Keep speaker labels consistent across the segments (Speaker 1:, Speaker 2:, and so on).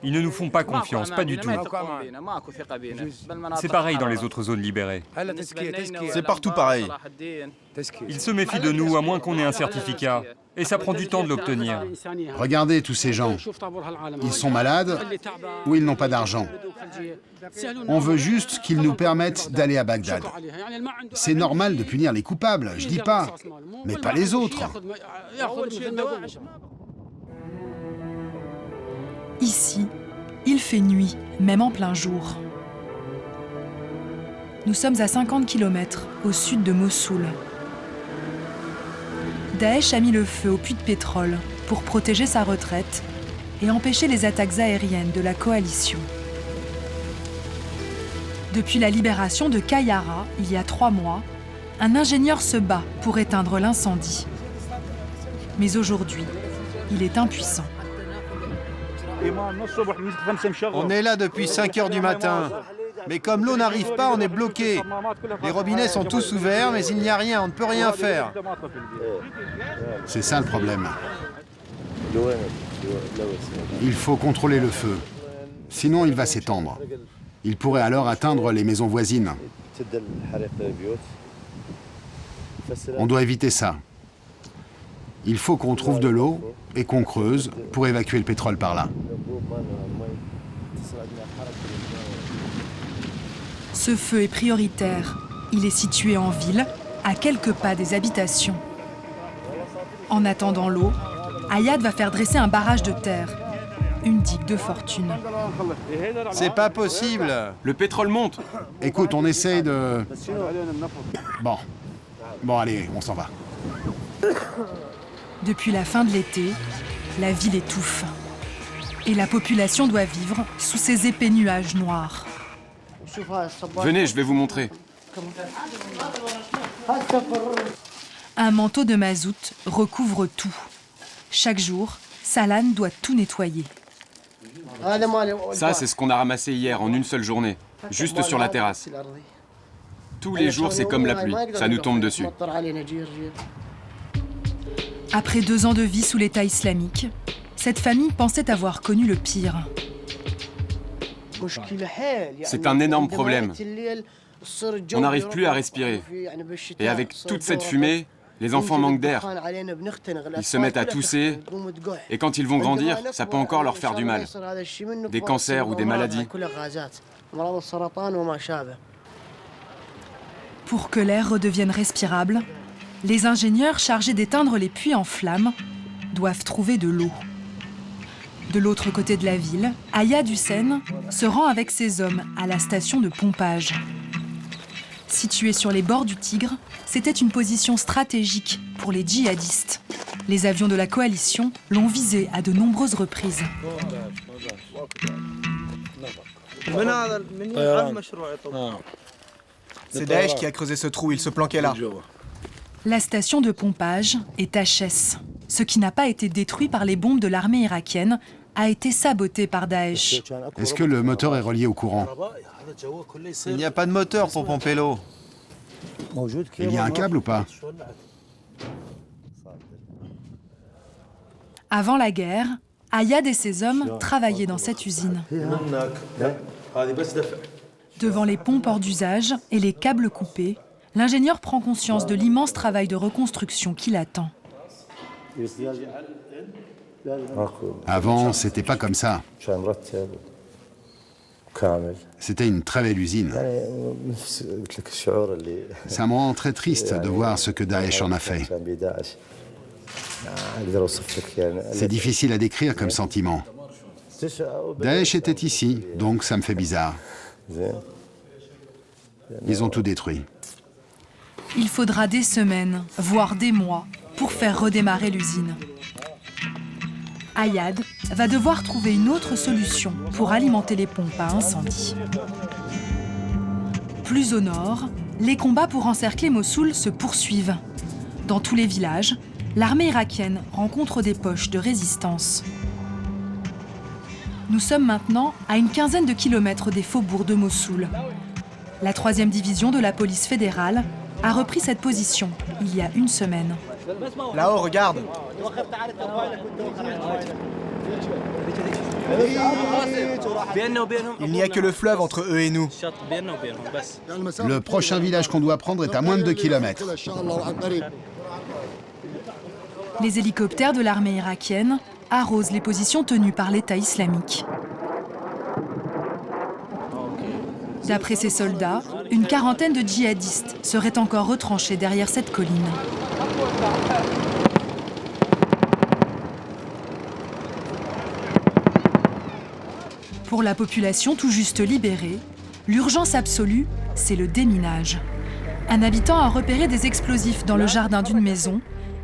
Speaker 1: Ils ne nous font pas confiance, pas du tout. C'est pareil dans les autres zones libérées.
Speaker 2: C'est partout pareil.
Speaker 1: Ils se méfient de nous à moins qu'on ait un certificat. Et ça prend du temps de l'obtenir.
Speaker 3: Regardez tous ces gens. Ils sont malades ou ils n'ont pas d'argent. On veut juste qu'ils nous permettent d'aller à Bagdad. C'est normal de punir les coupables, je dis pas, mais pas les autres.
Speaker 4: Ici, il fait nuit, même en plein jour. Nous sommes à 50 km au sud de Mossoul. Daesh a mis le feu au puits de pétrole pour protéger sa retraite et empêcher les attaques aériennes de la coalition. Depuis la libération de Qayyarah, il y a 3 mois, un ingénieur se bat pour éteindre l'incendie. Mais aujourd'hui, il est impuissant.
Speaker 2: On est là depuis 5 heures du matin. Mais comme l'eau n'arrive pas, on est bloqué. Les robinets sont tous ouverts, mais il n'y a rien, on ne peut rien faire.
Speaker 3: C'est ça le problème. Il faut contrôler le feu. Sinon, il va s'étendre. Il pourrait alors atteindre les maisons voisines. On doit éviter ça. Il faut qu'on trouve de l'eau et qu'on creuse pour évacuer le pétrole par là.
Speaker 4: Ce feu est prioritaire. Il est situé en ville, à quelques pas des habitations. En attendant l'eau, Ayad va faire dresser un barrage de terre, une digue de fortune.
Speaker 2: C'est pas possible.
Speaker 5: Le pétrole monte.
Speaker 3: Écoute, on essaye de... Bon, allez, on s'en va.
Speaker 4: Depuis la fin de l'été, la ville étouffe. Et la population doit vivre sous ces épais nuages noirs.
Speaker 5: Venez, je vais vous montrer.
Speaker 4: Un manteau de mazout recouvre tout. Chaque jour, Salan doit tout nettoyer.
Speaker 5: Ça, c'est ce qu'on a ramassé hier en une seule journée, juste sur la terrasse. Tous les jours, c'est comme la pluie, ça nous tombe dessus.
Speaker 4: Après 2 ans de vie sous l'État islamique, cette famille pensait avoir connu le pire.
Speaker 5: C'est un énorme problème. On n'arrive plus à respirer. Et avec toute cette fumée, les enfants manquent d'air. Ils se mettent à tousser. Et quand ils vont grandir, ça peut encore leur faire du mal. Des cancers ou des maladies.
Speaker 4: Pour que l'air redevienne respirable, les ingénieurs chargés d'éteindre les puits en flammes doivent trouver de l'eau. De l'autre côté de la ville, Ayad Hussein se rend avec ses hommes à la station de pompage. Située sur les bords du Tigre, c'était une position stratégique pour les djihadistes. Les avions de la coalition l'ont visée à de nombreuses reprises.
Speaker 6: C'est Daesh qui a creusé ce trou, il se planquait là.
Speaker 4: La station de pompage est HS. Ce qui n'a pas été détruit par les bombes de l'armée irakienne a été saboté par Daesh.
Speaker 3: Est-ce que le moteur est relié au courant?
Speaker 2: Il n'y a pas de moteur pour pomper l'eau.
Speaker 3: Il y a un câble ou pas?
Speaker 4: Avant la guerre, Ayad et ses hommes travaillaient dans cette usine. Devant les pompes hors d'usage et les câbles coupés, l'ingénieur prend conscience de l'immense travail de reconstruction qui l'attend.
Speaker 3: Avant, c'était pas comme ça. C'était une très belle usine. Ça me rend très triste de voir ce que Daesh en a fait. C'est difficile à décrire comme sentiment. Daesh était ici, donc ça me fait bizarre. Ils ont tout détruit.
Speaker 4: Il faudra des semaines, voire des mois, pour faire redémarrer l'usine. Ayad va devoir trouver une autre solution pour alimenter les pompes à incendie. Plus au nord, les combats pour encercler Mossoul se poursuivent. Dans tous les villages, l'armée irakienne rencontre des poches de résistance. Nous sommes maintenant à une quinzaine de kilomètres des faubourgs de Mossoul. La 3e division de la police fédérale a repris cette position il y a une semaine.
Speaker 6: Là-haut, regarde. Il n'y a que le fleuve entre eux et nous.
Speaker 3: Le prochain village qu'on doit prendre est à moins de 2 kilomètres.
Speaker 4: Les hélicoptères de l'armée irakienne arrosent les positions tenues par l'État islamique. D'après ces soldats, une quarantaine de djihadistes seraient encore retranchés derrière cette colline. Pour la population tout juste libérée, l'urgence absolue, c'est le déminage. Un habitant a repéré des explosifs dans le jardin d'une maison.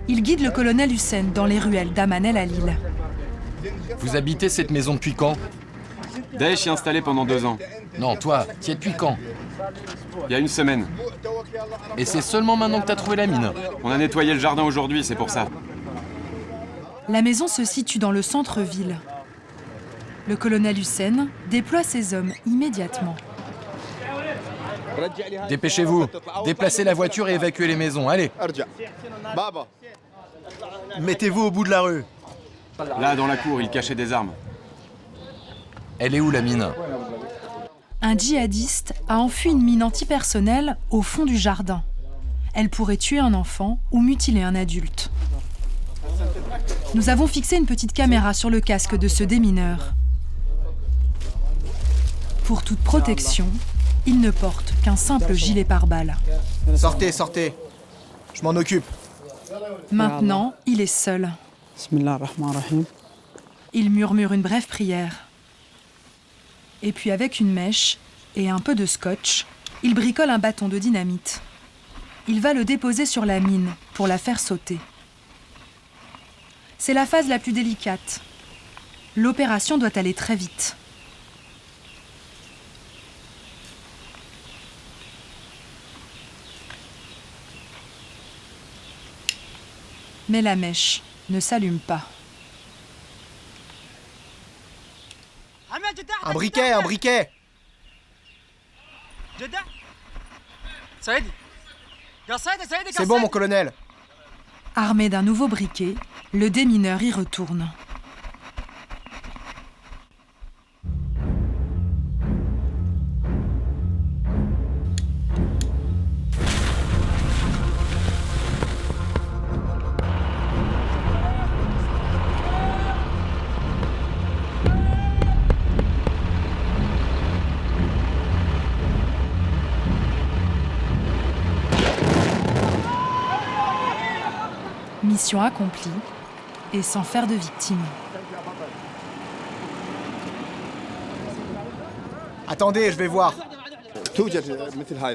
Speaker 4: Il guide le colonel Hussein dans les ruelles d'Aman El Halil.
Speaker 7: Vous habitez cette maison depuis quand?
Speaker 5: Daesh y est installé pendant 2 ans.
Speaker 7: Non, toi, t'y es depuis quand?
Speaker 5: Il y a 1 semaine.
Speaker 7: Et c'est seulement maintenant que t'as trouvé la mine?
Speaker 5: On a nettoyé le jardin aujourd'hui, c'est pour ça.
Speaker 4: La maison se situe dans le centre-ville. Le colonel Hussein déploie ses hommes immédiatement.
Speaker 7: Dépêchez-vous, déplacez la voiture et évacuez les maisons, allez.
Speaker 6: Mettez-vous au bout de la rue.
Speaker 5: Là, dans la cour, il cachait des armes.
Speaker 7: Elle est où la mine?
Speaker 4: Un djihadiste a enfui une mine antipersonnelle au fond du jardin. Elle pourrait tuer un enfant ou mutiler un adulte. Nous avons fixé une petite caméra sur le casque de ce démineur. Pour toute protection, il ne porte qu'un simple gilet pare-balles.
Speaker 6: Sortez, sortez. Je m'en occupe.
Speaker 4: Maintenant, il est seul. Il murmure une brève prière. Et puis avec une mèche et un peu de scotch, il bricole un bâton de dynamite. Il va le déposer sur la mine pour la faire sauter. C'est la phase la plus délicate. L'opération doit aller très vite. Mais la mèche ne s'allume pas.
Speaker 6: Un briquet, un briquet. C'est bon, mon colonel.
Speaker 4: Armé d'un nouveau briquet, le démineur y retourne. Mission accomplie et sans faire de victimes.
Speaker 6: Attendez, je vais voir.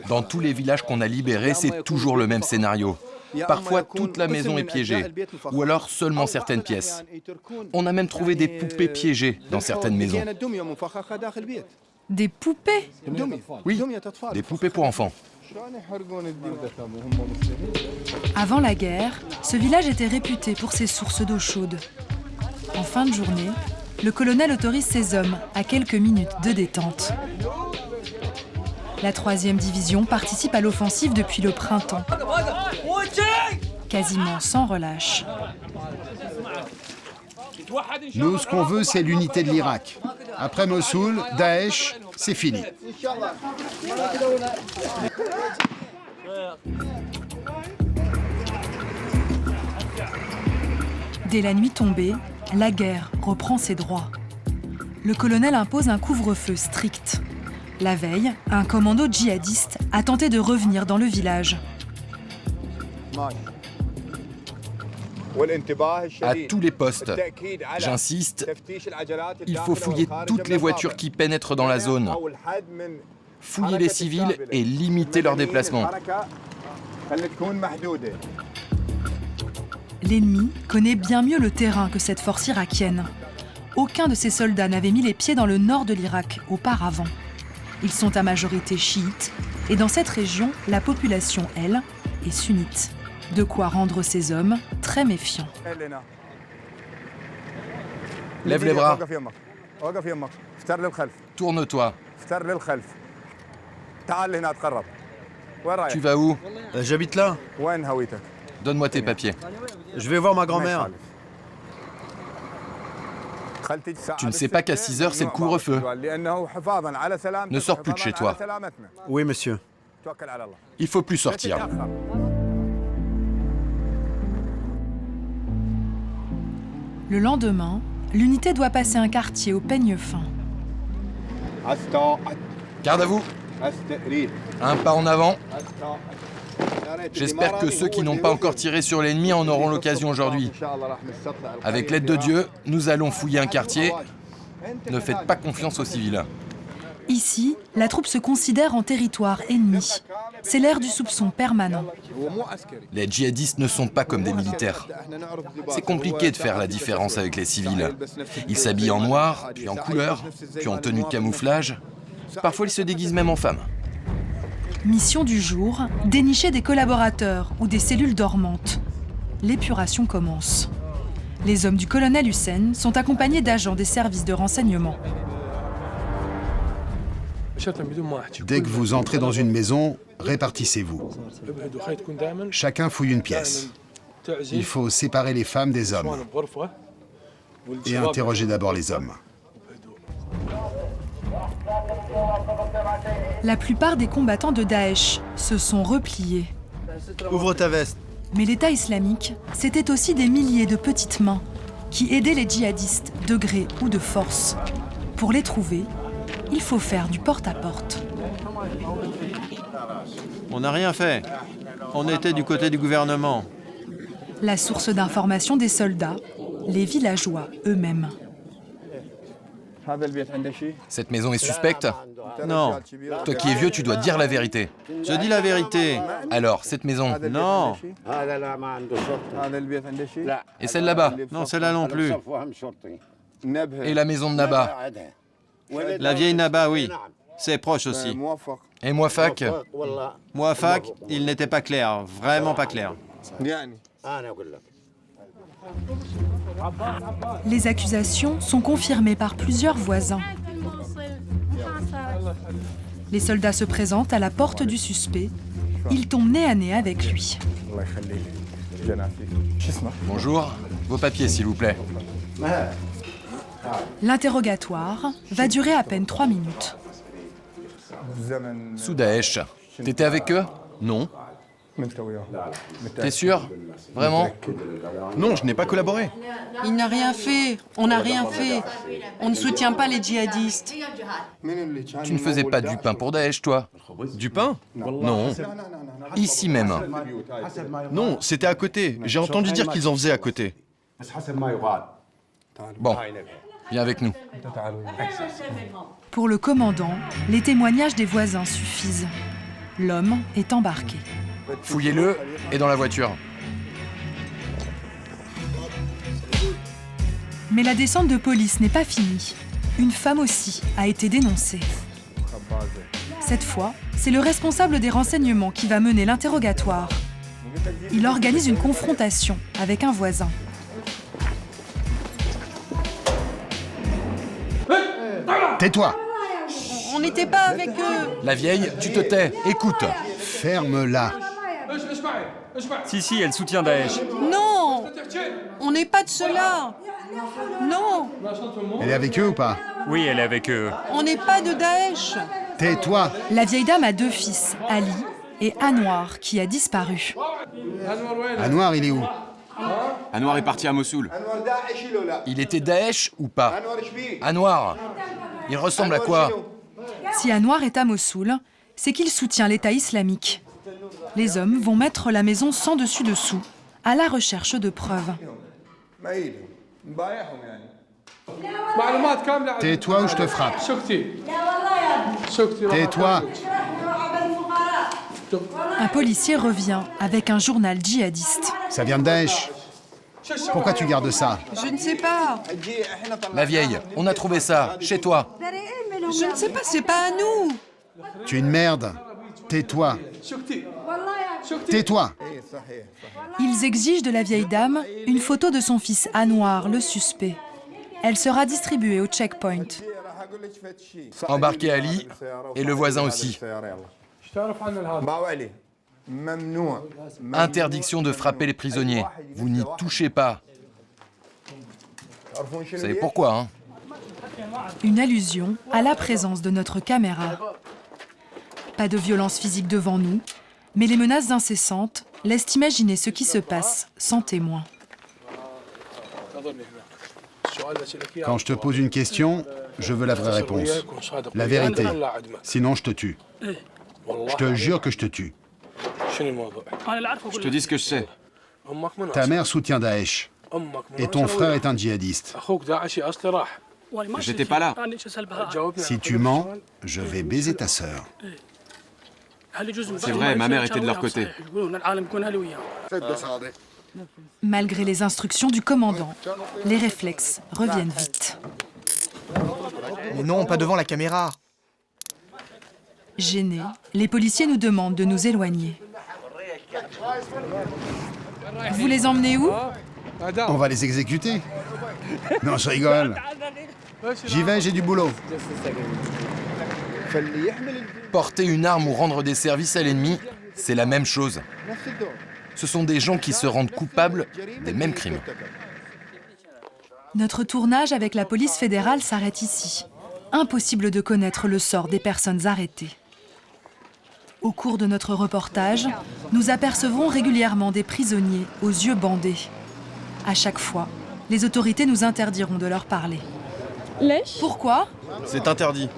Speaker 7: Dans tous les villages qu'on a libérés, c'est toujours le même scénario. Parfois, toute la maison est piégée, ou alors seulement certaines pièces. On a même trouvé des poupées piégées dans certaines maisons.
Speaker 4: Des poupées?
Speaker 7: Oui, des poupées pour enfants.
Speaker 4: Avant la guerre, ce village était réputé pour ses sources d'eau chaude. En fin de journée, le colonel autorise ses hommes à quelques minutes de détente. La 3e division participe à l'offensive depuis le printemps, quasiment sans relâche.
Speaker 3: Nous, ce qu'on veut, c'est l'unité de l'Irak. Après Mossoul, Daesh, c'est fini.
Speaker 4: Dès la nuit tombée, la guerre reprend ses droits. Le colonel impose un couvre-feu strict. La veille, un commando djihadiste a tenté de revenir dans le village.
Speaker 7: À tous les postes, j'insiste, il faut fouiller toutes les voitures qui pénètrent dans la zone. Fouiller les civils et limiter leur déplacement.
Speaker 4: L'ennemi connaît bien mieux le terrain que cette force irakienne. Aucun de ces soldats n'avait mis les pieds dans le nord de l'Irak auparavant. Ils sont à majorité chiite, et dans cette région, la population, elle, est sunnite. De quoi rendre ces hommes très méfiants.
Speaker 7: Lève les bras. Tourne-toi. Tu vas où?
Speaker 6: J'habite là.
Speaker 7: Donne-moi tes papiers.
Speaker 6: Je vais voir ma grand-mère.
Speaker 7: Tu ne sais pas qu'à 6 heures, c'est le couvre-feu. Ne sors plus de chez toi.
Speaker 2: Oui, monsieur.
Speaker 7: Il faut plus sortir.
Speaker 4: Le lendemain, l'unité doit passer un quartier au peigne fin.
Speaker 7: Garde à vous. Un pas en avant. J'espère que ceux qui n'ont pas encore tiré sur l'ennemi en auront l'occasion aujourd'hui. Avec l'aide de Dieu, nous allons fouiller un quartier. Ne faites pas confiance aux civils.
Speaker 4: Ici, la troupe se considère en territoire ennemi. C'est l'ère du soupçon permanent.
Speaker 7: Les djihadistes ne sont pas comme des militaires. C'est compliqué de faire la différence avec les civils. Ils s'habillent en noir, puis en couleur, puis en tenue de camouflage. Parfois, ils se déguisent même en femmes.
Speaker 4: Mission du jour, dénicher des collaborateurs ou des cellules dormantes. L'épuration commence. Les hommes du colonel Hussein sont accompagnés d'agents des services de renseignement.
Speaker 3: Dès que vous entrez dans une maison, répartissez-vous. Chacun fouille une pièce. Il faut séparer les femmes des hommes et interroger d'abord les hommes.
Speaker 4: La plupart des combattants de Daesh se sont repliés.
Speaker 2: Ouvre ta veste.
Speaker 4: Mais l'État islamique, c'était aussi des milliers de petites mains qui aidaient les djihadistes de gré ou de force. Pour les trouver, il faut faire du porte-à-porte.
Speaker 2: On n'a rien fait. On était du côté du gouvernement.
Speaker 4: La source d'information des soldats, les villageois eux-mêmes.
Speaker 7: Cette maison est suspecte?
Speaker 2: Non.
Speaker 7: Toi qui es vieux, tu dois dire la vérité.
Speaker 2: Je dis la vérité.
Speaker 7: Alors, cette maison,
Speaker 2: Non.
Speaker 7: et celle là-bas,
Speaker 2: Non, celle-là non plus.
Speaker 7: et la maison de Naba,
Speaker 2: La vieille Naba, oui. C'est proche aussi.
Speaker 7: et Mouafak.
Speaker 2: Mouafak, il n'était pas clair. Vraiment pas clair.
Speaker 4: Les accusations sont confirmées par plusieurs voisins. Les soldats se présentent à la porte du suspect. Ils tombent nez à nez avec lui.
Speaker 7: Bonjour, vos papiers s'il vous plaît.
Speaker 4: L'interrogatoire va durer à peine 3 minutes.
Speaker 7: Sous Daesh. T'étais avec eux?
Speaker 8: Non.
Speaker 7: T'es sûr? Vraiment?
Speaker 8: Non, je n'ai pas collaboré.
Speaker 9: Il n'a rien fait. On n'a rien fait. On ne soutient pas les djihadistes.
Speaker 7: Tu ne faisais pas du pain pour Daesh, toi?
Speaker 8: Du pain? Non.
Speaker 7: Ici même.
Speaker 8: Non, c'était à côté. J'ai entendu dire qu'ils en faisaient à côté.
Speaker 7: Bon, viens avec nous.
Speaker 4: Pour le commandant, les témoignages des voisins suffisent. L'homme est embarqué.
Speaker 7: Fouillez-le et dans la voiture.
Speaker 4: Mais la descente de police n'est pas finie. Une femme aussi a été dénoncée. Cette fois, c'est le responsable des renseignements qui va mener l'interrogatoire. Il organise une confrontation avec un voisin.
Speaker 3: Tais-toi!
Speaker 9: On n'était pas avec eux.
Speaker 7: La vieille, tu te tais, écoute.
Speaker 3: Ferme-la.
Speaker 1: Si, elle soutient Daesh.
Speaker 9: Non. On n'est pas de ceux-là. Non.
Speaker 3: Elle est avec eux ou pas?
Speaker 1: Oui, elle est avec eux.
Speaker 9: On n'est pas de Daesh.
Speaker 3: Tais-toi!
Speaker 4: La vieille dame a 2 fils, Ali et Anwar, qui a disparu.
Speaker 3: Anwar, il est où?
Speaker 5: Anwar est parti à Mossoul.
Speaker 7: Il était Daesh ou pas? Anwar, il ressemble à quoi?
Speaker 4: Si Anwar est à Mossoul, c'est qu'il soutient l'État islamique. Les hommes vont mettre la maison sans dessus-dessous, à la recherche de preuves.
Speaker 3: Tais-toi ou je te frappe. Tais-toi.
Speaker 4: Un policier revient avec un journal djihadiste.
Speaker 3: Ça vient de Daesh. Pourquoi tu gardes ça?
Speaker 9: Je ne sais pas.
Speaker 7: La vieille, on a trouvé ça, chez toi.
Speaker 9: Je ne sais pas, c'est pas à nous.
Speaker 3: Tu es une merde. Tais-toi. Tais-toi.
Speaker 4: Ils exigent de la vieille dame une photo de son fils Anwar, le suspect. Elle sera distribuée au checkpoint.
Speaker 7: Embarquez Ali et le voisin aussi. Interdiction de frapper les prisonniers. Vous n'y touchez pas. Vous savez pourquoi, hein?
Speaker 4: Une allusion à la présence de notre caméra. Pas de violence physique devant nous, mais les menaces incessantes laissent imaginer ce qui se passe sans témoin.
Speaker 3: Quand je te pose une question, je veux la vraie réponse. La vérité. Sinon, je te tue. Je te jure que je te tue.
Speaker 5: Je te dis ce que je sais.
Speaker 3: Ta mère soutient Daesh. Et ton frère est un djihadiste.
Speaker 5: J'étais pas là.
Speaker 3: Si tu mens, je vais baiser ta sœur.
Speaker 5: C'est vrai, ma mère était de leur côté.
Speaker 4: Malgré les instructions du commandant, les réflexes reviennent vite.
Speaker 6: Mais non, pas devant la caméra.
Speaker 4: Gênés, les policiers nous demandent de nous éloigner. Vous les emmenez où?
Speaker 3: On va les exécuter. Non, je rigole. J'y vais, j'ai du boulot.
Speaker 7: Porter une arme ou rendre des services à l'ennemi, c'est la même chose. Ce sont des gens qui se rendent coupables des mêmes crimes.
Speaker 4: Notre tournage avec la police fédérale s'arrête ici. Impossible de connaître le sort des personnes arrêtées. Au cours de notre reportage, nous apercevrons régulièrement des prisonniers aux yeux bandés. À chaque fois, les autorités nous interdiront de leur parler. Pourquoi?
Speaker 8: C'est interdit.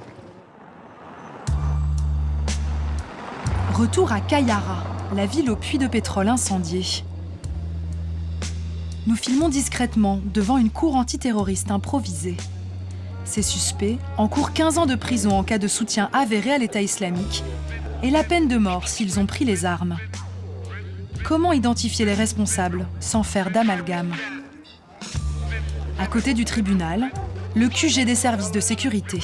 Speaker 4: Retour à Kayara, la ville au puits de pétrole incendié. Nous filmons discrètement devant une cour antiterroriste improvisée. Ces suspects encourent 15 ans de prison en cas de soutien avéré à l'État islamique et la peine de mort s'ils ont pris les armes. Comment identifier les responsables sans faire d'amalgame? À côté du tribunal, le QG des services de sécurité.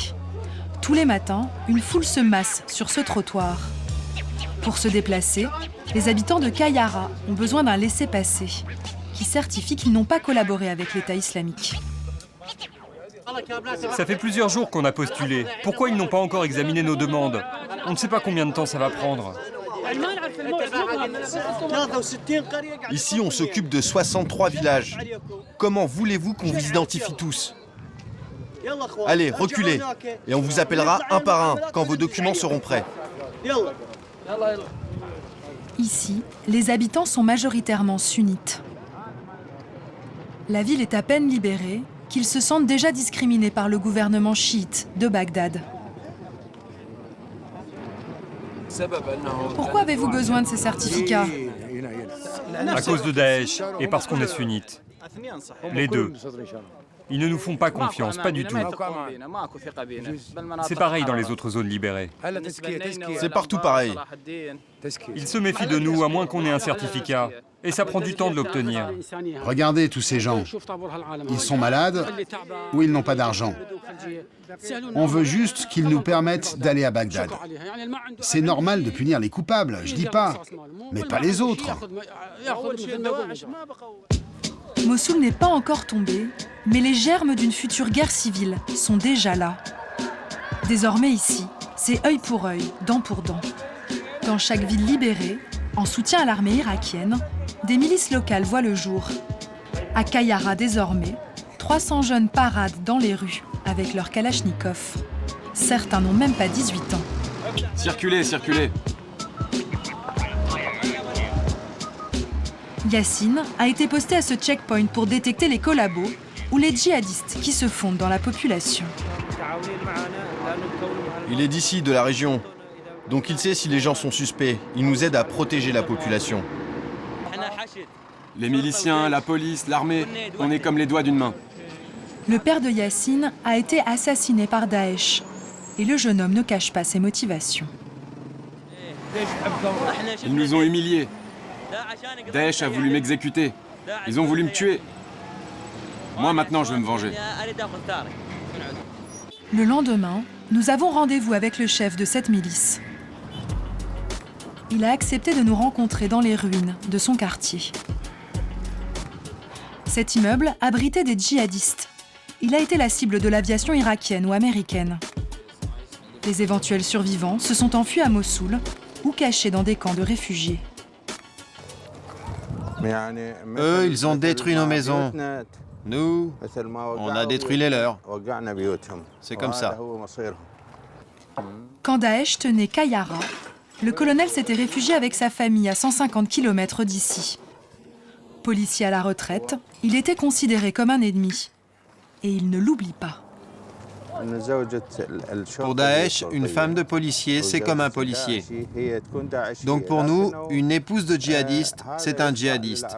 Speaker 4: Tous les matins, une foule se masse sur ce trottoir. Pour se déplacer, les habitants de Kayara ont besoin d'un laissez-passer qui certifie qu'ils n'ont pas collaboré avec l'État islamique.
Speaker 1: Ça fait plusieurs jours qu'on a postulé. Pourquoi ils n'ont pas encore examiné nos demandes? On ne sait pas combien de temps ça va prendre.
Speaker 8: Ici, on s'occupe de 63 villages. Comment voulez-vous qu'on vous identifie tous? Allez, reculez. Et on vous appellera un par un quand vos documents seront prêts.
Speaker 4: Ici, les habitants sont majoritairement sunnites. La ville est à peine libérée qu'ils se sentent déjà discriminés par le gouvernement chiite de Bagdad. Pourquoi avez-vous besoin de ces certificats?
Speaker 1: À cause de Daesh et parce qu'on est sunnite. Les deux. Ils ne nous font pas confiance, pas du tout. C'est pareil dans les autres zones libérées.
Speaker 8: C'est partout pareil.
Speaker 1: Ils se méfient de nous à moins qu'on ait un certificat. Et ça prend du temps de l'obtenir.
Speaker 3: Regardez tous ces gens. Ils sont malades ou ils n'ont pas d'argent. On veut juste qu'ils nous permettent d'aller à Bagdad. C'est normal de punir les coupables, je dis pas, mais pas les autres.
Speaker 4: Mossoul n'est pas encore tombé, mais les germes d'une future guerre civile sont déjà là. Désormais ici, c'est œil pour œil, dent pour dent. Dans chaque ville libérée, en soutien à l'armée irakienne, des milices locales voient le jour. À Kayara désormais, 300 jeunes paradent dans les rues avec leurs kalachnikovs. Certains n'ont même pas 18 ans.
Speaker 5: Circulez, circulez.
Speaker 4: Yassine a été posté à ce checkpoint pour détecter les collabos ou les djihadistes qui se fondent dans la population.
Speaker 8: Il est d'ici, de la région. Donc il sait si les gens sont suspects. Il nous aide à protéger la population.
Speaker 5: Les miliciens, la police, l'armée, on est comme les doigts d'une main.
Speaker 4: Le père de Yassine a été assassiné par Daesh et le jeune homme ne cache pas ses motivations.
Speaker 5: Ils nous ont humiliés. Daesh a voulu m'exécuter. Ils ont voulu me tuer. Moi maintenant je veux me venger.
Speaker 4: Le lendemain, nous avons rendez-vous avec le chef de cette milice. Il a accepté de nous rencontrer dans les ruines de son quartier. Cet immeuble abritait des djihadistes. Il a été la cible de l'aviation irakienne ou américaine. Les éventuels survivants se sont enfuis à Mossoul ou cachés dans des camps de réfugiés.
Speaker 2: Eux, ils ont détruit nos maisons. Nous, on a détruit les leurs. C'est comme ça.
Speaker 4: Quand Daesh tenait Qayyarah, le colonel s'était réfugié avec sa famille à 150 km d'ici. Policier à la retraite, il était considéré comme un ennemi. Et il ne l'oublie pas.
Speaker 2: Pour Daesh, une femme de policier, c'est comme un policier. Donc pour nous, une épouse de djihadiste, c'est un djihadiste.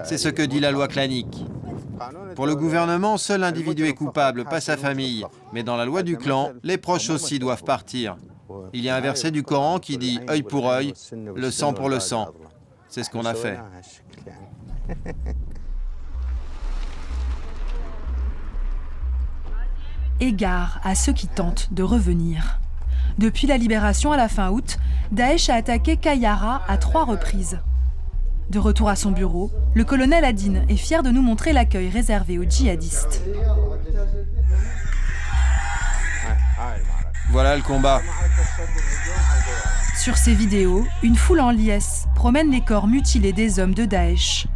Speaker 2: C'est ce que dit la loi clanique. Pour le gouvernement, seul l'individu est coupable, pas sa famille. Mais dans la loi du clan, les proches aussi doivent partir. Il y a un verset du Coran qui dit « œil pour œil, le sang pour le sang ». C'est ce qu'on a fait.
Speaker 4: Égard à ceux qui tentent de revenir. Depuis la libération à la fin août, Daesh a attaqué Qayyarah à 3 reprises. De retour à son bureau, le colonel Adine est fier de nous montrer l'accueil réservé aux djihadistes.
Speaker 2: Voilà le combat.
Speaker 4: Sur ces vidéos, une foule en liesse promène les corps mutilés des hommes de Daesh.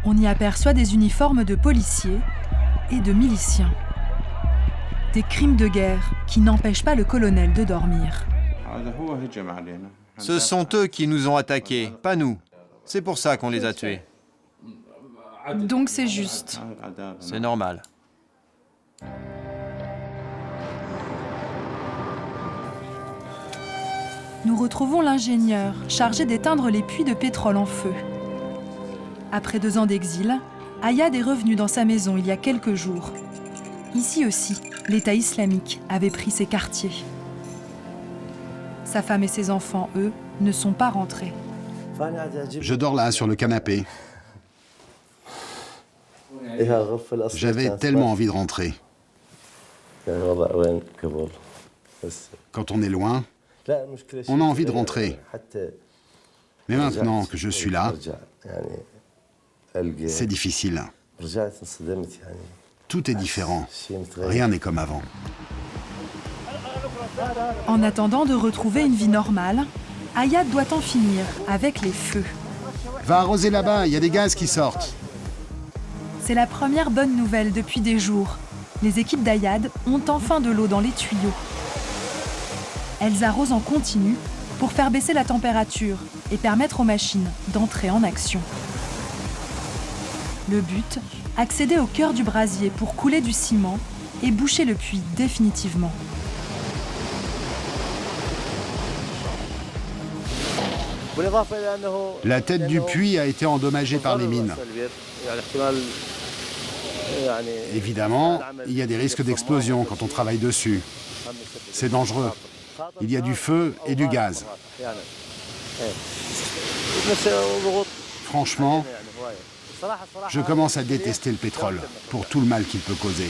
Speaker 4: On y aperçoit des uniformes de policiers et de miliciens. Des crimes de guerre qui n'empêchent pas le colonel de dormir.
Speaker 2: Ce sont eux qui nous ont attaqués, pas nous. C'est pour ça qu'on les a tués.
Speaker 4: Donc c'est juste.
Speaker 2: C'est normal.
Speaker 4: Nous retrouvons l'ingénieur chargé d'éteindre les puits de pétrole en feu. Après 2 ans d'exil, Ayad est revenu dans sa maison il y a quelques jours. Ici aussi, l'État islamique avait pris ses quartiers. Sa femme et ses enfants, eux, ne sont pas rentrés.
Speaker 3: Je dors là, sur le canapé. J'avais tellement envie de rentrer. Quand on est loin, on a envie de rentrer. Mais maintenant que je suis là, c'est difficile. Tout est différent. Rien n'est comme avant.
Speaker 4: En attendant de retrouver une vie normale, Ayad doit en finir avec les feux.
Speaker 3: Va arroser là-bas, il y a des gaz qui sortent.
Speaker 4: C'est la première bonne nouvelle depuis des jours. Les équipes d'Ayad ont enfin de l'eau dans les tuyaux. Elles arrosent en continu pour faire baisser la température et permettre aux machines d'entrer en action. Le but, accéder au cœur du brasier pour couler du ciment et boucher le puits définitivement.
Speaker 3: La tête du puits a été endommagée par les mines. Évidemment, il y a des risques d'explosion quand on travaille dessus. C'est dangereux. Il y a du feu et du gaz. Franchement, je commence à détester le pétrole pour tout le mal qu'il peut causer.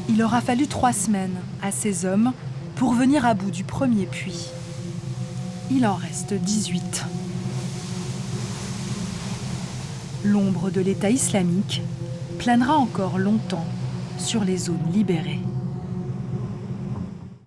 Speaker 4: Il aura fallu 3 semaines à ces hommes pour venir à bout du premier puits. Il en reste 18. L'ombre de l'État islamique planera encore longtemps sur les zones libérées.